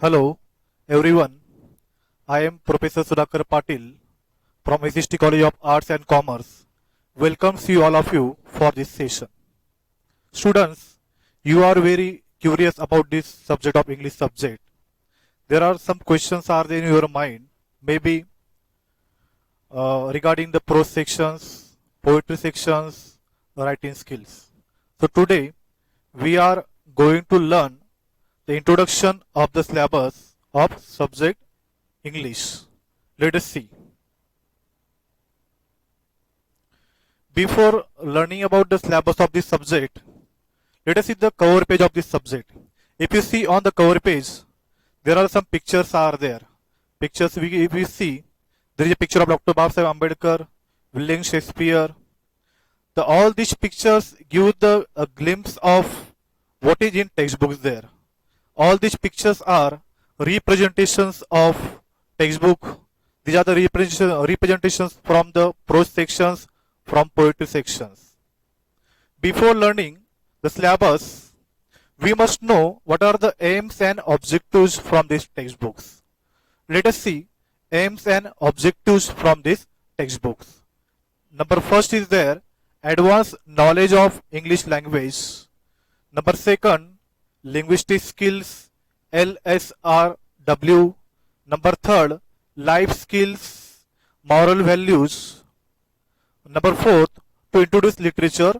Hello, everyone. I am Professor Sudhakar Patil from SST College of Arts and Commerce. Welcomes you all of you for this session. Students, you are very curious about this subject of English subject. There are some questions are there in your mind, maybe regarding the prose sections, poetry sections, writing skills. So today we are going to learn the introduction of the syllabus of subject English. Let us see. Before learning about the syllabus of this subject, let us see the cover page of this subject. If you see on the cover page, there are some pictures are there. Pictures if we see, there is a picture of Dr. Babasaheb Ambedkar, William Shakespeare. All these pictures give a glimpse of what is in textbooks there. All these pictures are representations of textbook. These are the representations from the prose sections, from poetry sections. Before learning the syllabus, we must know what are the aims and objectives from these textbooks. Let us see aims and objectives from these textbooks. Number first is there advanced knowledge of English language. Number second, linguistic skills, LSRW. Number third, life skills, moral values. Number fourth, to introduce literature,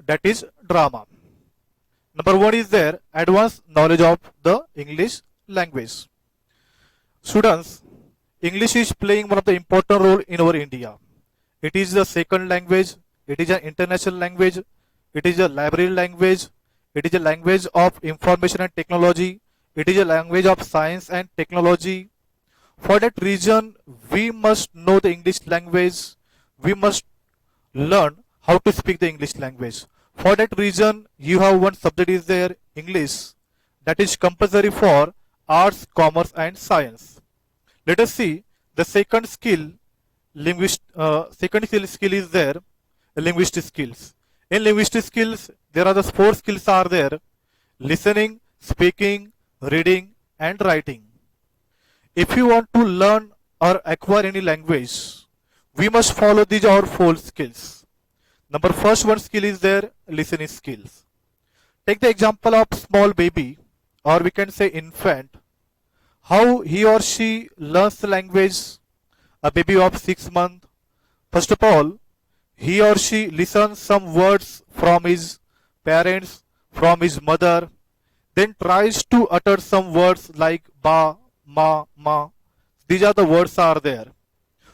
that is drama. Number one is there advanced knowledge of the English language. Students, English is playing one of the important role in our India. It is the second language. It is an international language. It is a library language. It is a language of information and technology. It is a language of science and technology. For that reason, we must know the English language. We must learn how to speak the English language. For that reason, you have one subject is there, English, that is compulsory for arts, commerce and science. Let us see the second skill, second skill is there, linguistic skills. In linguistic skills, there are the four skills are there, listening, speaking, reading and writing. If you want to learn or acquire any language, we must follow these our four skills. Number first one skill is there, listening skills. Take the example of small baby, or we can say infant. How he or she learns the language, a baby of 6 months. First of all, he or she listens some words from his parents, from his mother, then tries to utter some words like ba, ma, ma. These are the words are there.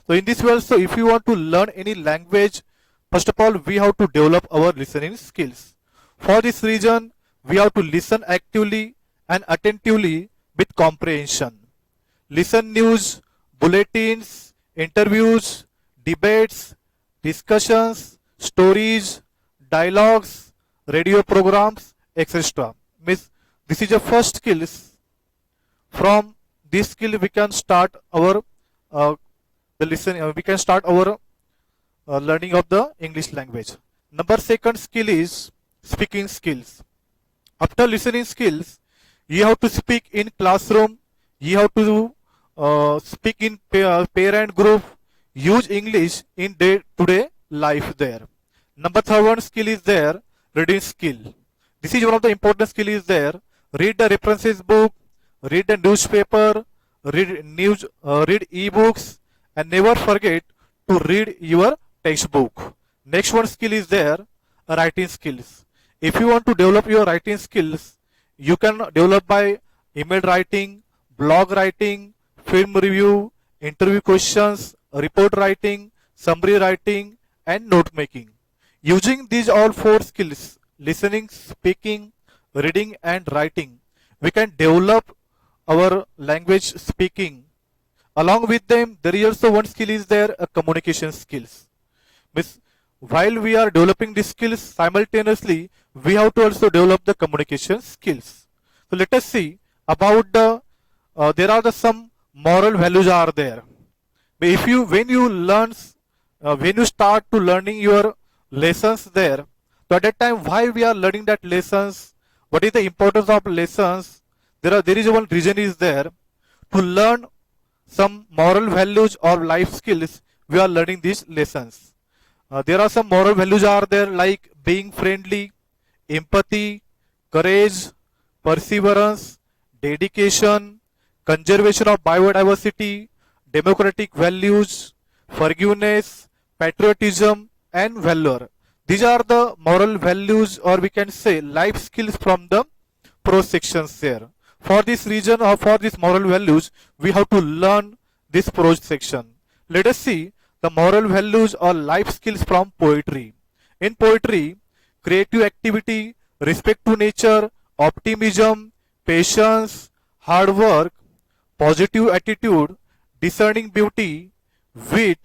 So in this way also, if you want to learn any language, first of all, we have to develop our listening skills. For this reason, we have to listen actively and attentively with comprehension. Listen news, bulletins, interviews, debates, discussions, stories, dialogues, radio programs, etc. Means this is the first skills. From this skill, we can start our the listening. We can start our learning of the English language. Number second skill is speaking skills. After listening skills, you have to speak in classroom. You have to speak in parent group. Use English in day-to-day life there. Number third one skill is there, reading skill. This is one of the important skill is there. Read the references book, read the newspaper, read news, read e-books, and never forget to read your textbook. Next one skill is there, writing skills. If you want to develop your writing skills, you can develop by email writing, blog writing, film review, interview questions, report writing, summary writing, and note making. Using these all four skills, listening, speaking, reading, and writing, we can develop our language speaking. Along with them, there is also one skill is there, a communication skills. Means while we are developing these skills simultaneously, we have to also develop the communication skills. So let us see about the, there are some moral values are there. If you, when you start to learning your lessons there, so at that time why we are learning that lessons, what is the importance of lessons, there is one reason is there to learn some moral values or life skills. We are learning these lessons. There are some moral values are there like being friendly, empathy, courage, perseverance, dedication, conservation of biodiversity, democratic values, forgiveness, patriotism, and valor. These are the moral values, or we can say life skills from the pro sections there. For this reason or for these moral values, we have to learn this prose section. Let us see the moral values or life skills from poetry. In poetry, creative activity, respect to nature, optimism, patience, hard work, positive attitude, discerning beauty, wit,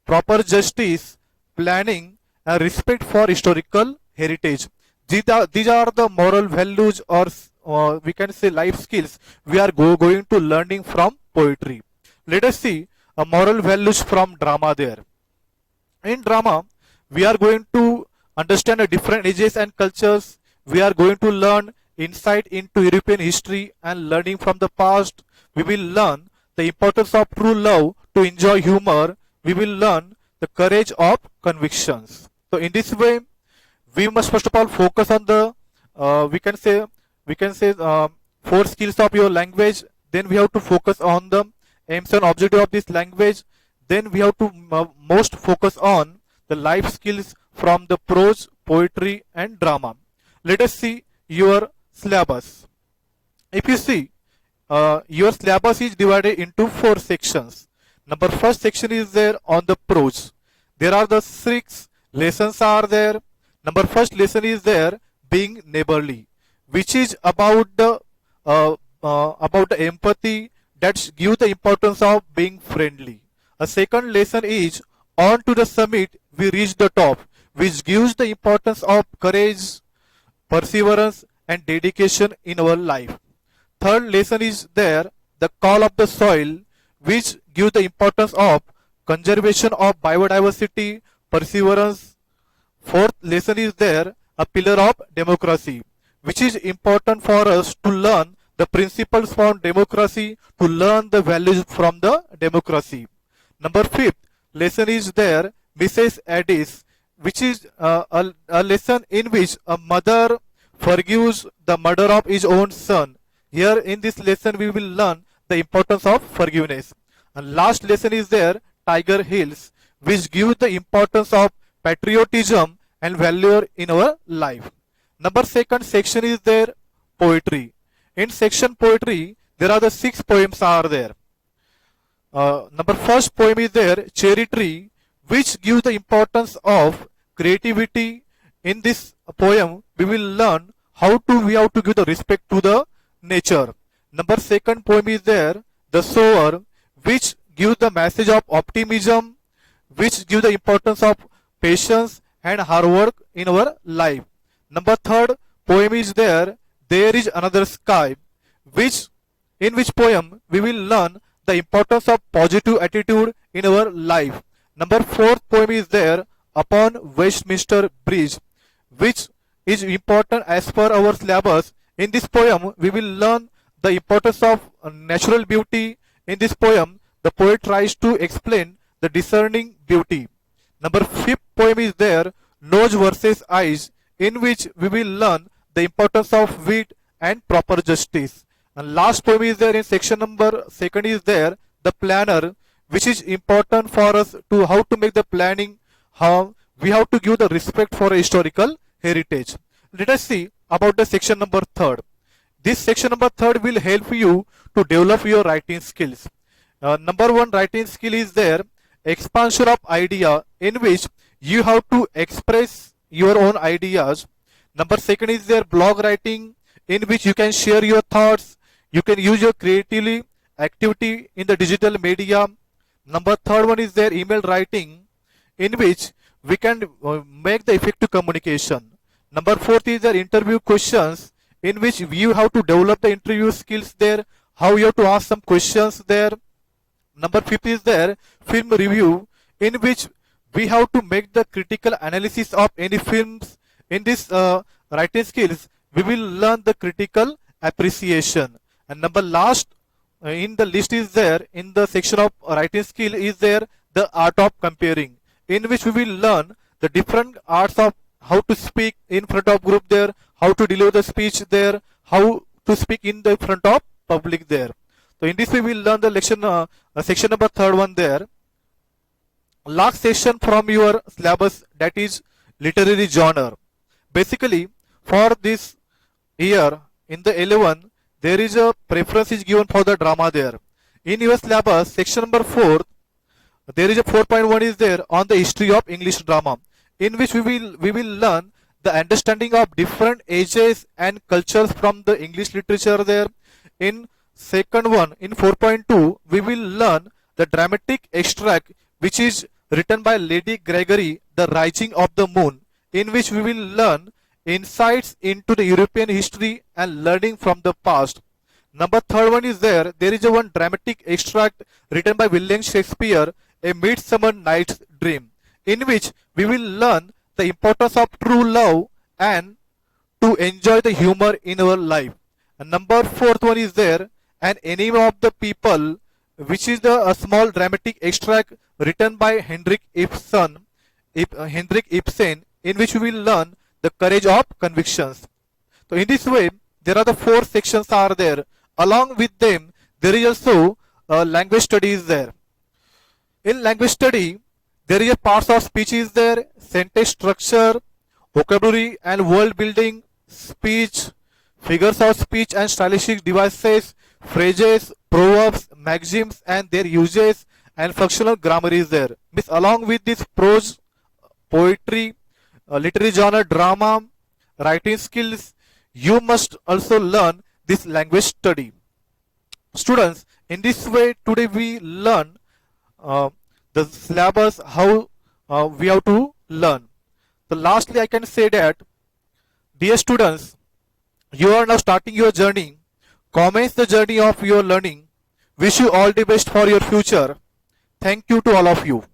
proper justice, planning, and respect for historical heritage. These are the moral values or we can say life skills we are going to learning from poetry. Let us see moral values from drama there. In drama, we are going to understand the different ages and cultures. We are going to learn insight into European history and learning from the past. We will learn the importance of true love to enjoy humor. We will learn the courage of convictions. So in this way, we must first of all focus on the four skills of your language. Then we have to focus on the aims and objective of this language. Then we have to most focus on the life skills from the prose, poetry, and drama. Let us see your syllabus. If you see, your syllabus is divided into four sections. Number first section is there on the prose. There are the 6 lessons are there. Number first lesson is there being neighborly, which is about the empathy that gives the importance of being friendly. A second lesson is on to the summit we reach the top, which gives the importance of courage, perseverance, and dedication in our life. Third lesson is there the call of the soil, which gives the importance of conservation of biodiversity, perseverance. Fourth lesson is there a pillar of democracy, which is important for us to learn the principles from democracy, to learn the values from the democracy. Number fifth lesson is there Mrs. Addis, which is a lesson in which a mother forgives the murder of his own son. Here in this lesson we will learn the importance of forgiveness. And last lesson is there Tiger Hills, which gives the importance of patriotism and valor in our life. Number second section is there poetry. In section poetry there are the 6 poems are there. Number first poem is there Cherry Tree, which gives the importance of creativity. In this poem we will learn how to we have to give the respect to the nature. Number second poem is there The Sower, which gives the message of optimism, which gives the importance of patience and hard work in our life. Number third poem is there is Another Sky, which in which poem we will learn the importance of positive attitude in our life. Number fourth poem is there Upon Westminster Bridge, which is important as per our syllabus. In this poem we will learn the importance of natural beauty. In this poem the poet tries to explain the discerning beauty. Number fifth poem is there Nose versus Eyes, in which we will learn the importance of wit and proper justice. And last poem is there in section number second is there The Planner, which is important for us to how to make the planning, how we have to give the respect for historical heritage. Let us see about the section number third. This section number third will help you to develop your writing skills. Number one writing skill is there expansion of idea, in which you have to express your own ideas. Number second is there blog writing, in which you can share your thoughts. You can use your creativity activity in the digital media. Number third one is there email writing, in which we can make the effective communication. Number fourth is there interview questions, in which you have to develop the interview skills there, how you have to ask some questions there. Number fifth is there film review, in which we have to make the critical analysis of any films. In this writing skills we will learn the critical appreciation. And number last in the list is there, in the section of writing skill is there, the art of comparing, in which we will learn the different arts of how to speak in front of group there, how to deliver the speech there, how to speak in the front of public there. So in this way we will learn the section number third one there. Last section from your syllabus, that is literary genre. Basically for this year in the 11 there is a preference is given for the drama there. In your syllabus section number 4 there is a 4.1 is there on the history of English drama, in which we will learn the understanding of different ages and cultures from the English literature there. In second one, in 4.2 we will learn the dramatic extract which is written by Lady Gregory, The Rising of the Moon, in which we will learn insights into the European history and learning from the past. Number third one is there is a one dramatic extract written by William Shakespeare, A Midsummer Night's Dream, in which we will learn the importance of true love and to enjoy the humor in our life. And number fourth one is there, An Enemy of the People, which is a small dramatic extract written by Henrik Ibsen, in which we will learn the courage of convictions. So in this way, there are the four sections are there. Along with them, there is also language studies there. In language study, there is a parts of speech is there, sentence structure, vocabulary and word building, speech, figures of speech and stylistic devices, phrases, proverbs, maxims and their uses, and functional grammar is there. Means along with this prose, poetry, literary genre, drama, writing skills, you must also learn this language study. Students, in this way today we learn the syllabus, how we have to learn. So lastly I can say that, dear students, you are now starting your journey. Commence the journey of your learning. Wish you all the best for your future. Thank you to all of you.